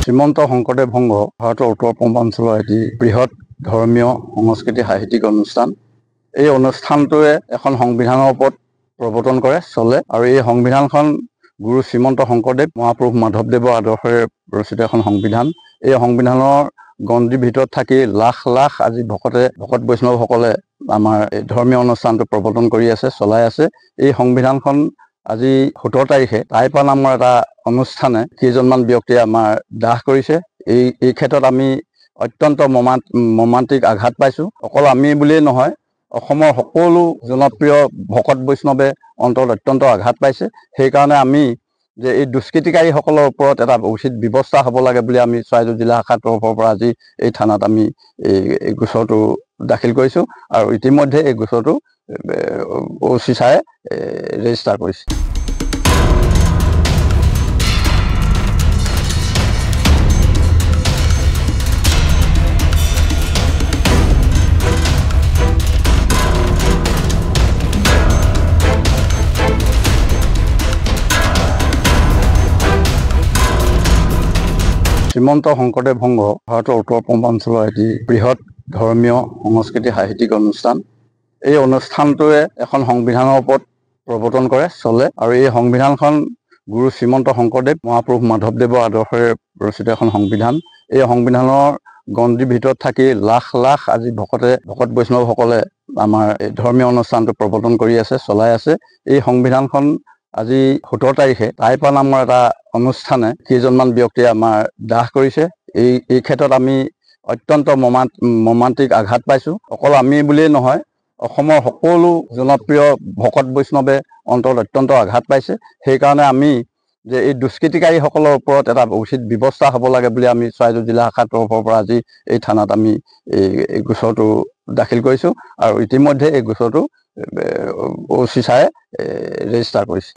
শ্ৰীমন্ত শংকৰদেৱ সংঘ ভাৰতৰ উত্তৰ পূৰ্বাঞ্চলৰ এটি বৃহৎ ধৰ্মীয় সংস্কৃতি সাহিত্যিক অনুষ্ঠান। এই অনুষ্ঠানটোৱে এখন সংবিধানৰ ওপৰত প্ৰৱৰ্তন কৰে, চলে আৰু এই সংবিধানখন গুৰু শ্ৰীমন্ত শংকৰদেৱ মহাপুৰুষ মাধৱদেৱৰ আদৰ্শৰে ৰচিত এখন সংবিধান। এই সংবিধানৰ গণ্ডিৰ ভিতৰত থাকি লাখ লাখ আজি ভকত বৈষ্ণৱসকলে আমাৰ এই ধৰ্মীয় অনুষ্ঠানটো প্ৰৱৰ্তন কৰি আছে, চলাই আছে। এই সংবিধানখন আজি 17 তাৰিখে টাইপা নামৰ এটা অনুষ্ঠানে কেইজনমান ব্যক্তিয়ে আমাৰ দাহ কৰিছে। এই ক্ষেত্ৰত আমি অত্যন্ত মৰ্মান্তিক আঘাত পাইছোঁ। অকল আমি বুলিয়েই নহয়, অসমৰ সকলো জনপ্ৰিয় ভকত বৈষ্ণৱে অন্তৰত অত্যন্ত আঘাত পাইছে। সেইকাৰণে আমি যে এই দুষ্কৃতিকাৰীসকলৰ ওপৰত এটা উচিত ব্যৱস্থা হ'ব লাগে বুলি আমি চৰাইদেউ জিলা শাখাৰ তৰফৰ পৰা আজি এই থানাত আমি এই গোচৰটো দাখিল কৰিছোঁ আৰু ইতিমধ্যে এই গোচৰটো OC ছাৰে ৰেজিষ্টাৰ কৰিছে। শ্ৰীমন্ত শংকৰদেৱ সংঘ ভাৰতৰ উত্তৰ পূৰ্বাঞ্চলৰ এটি বৃহৎ ধৰ্মীয় সংস্কৃতি সাহিত্যিক অনুষ্ঠান। এই অনুষ্ঠানটোৱে এখন সংবিধানৰ ওপৰত প্ৰৱৰ্তন কৰে, চলে আৰু এই সংবিধানখন গুৰু শ্ৰীমন্ত শংকৰদেৱ মহাপুৰুষ মাধৱদেৱৰ আদৰ্শৰে ৰচিত এখন সংবিধান। এই সংবিধানৰ গণ্ডিৰ ভিতৰত থাকি লাখ লাখ আজি ভকত বৈষ্ণৱসকলে আমাৰ এই ধৰ্মীয় অনুষ্ঠানটো প্ৰৱৰ্তন কৰি আছে, চলাই আছে। এই সংবিধানখন আজি 17 তাৰিখে টাইপা নামৰ এটা অনুষ্ঠানে কেইজনমান ব্যক্তিয়ে আমাৰ দাহ কৰিছে। এই ক্ষেত্ৰত আমি অত্যন্ত মৰ্মান্তিক আঘাত পাইছোঁ। অকল আমি বুলিয়েই নহয়, অসমৰ সকলো জনপ্ৰিয় ভকত বৈষ্ণৱে অন্তৰত অত্যন্ত আঘাত পাইছে। সেইকাৰণে আমি যে এই দুষ্কৃতিকাৰীসকলৰ ওপৰত এটা উচিত ব্যৱস্থা হ'ব লাগে বুলি আমি চৰাইদেউ জিলা শাখাৰ তৰফৰ পৰা আজি এই থানাত আমি এই গোচৰটো দাখিল কৰিছোঁ আৰু ইতিমধ্যে এই গোচৰটো OC ছাৰে ৰেজিষ্টাৰ কৰিছে।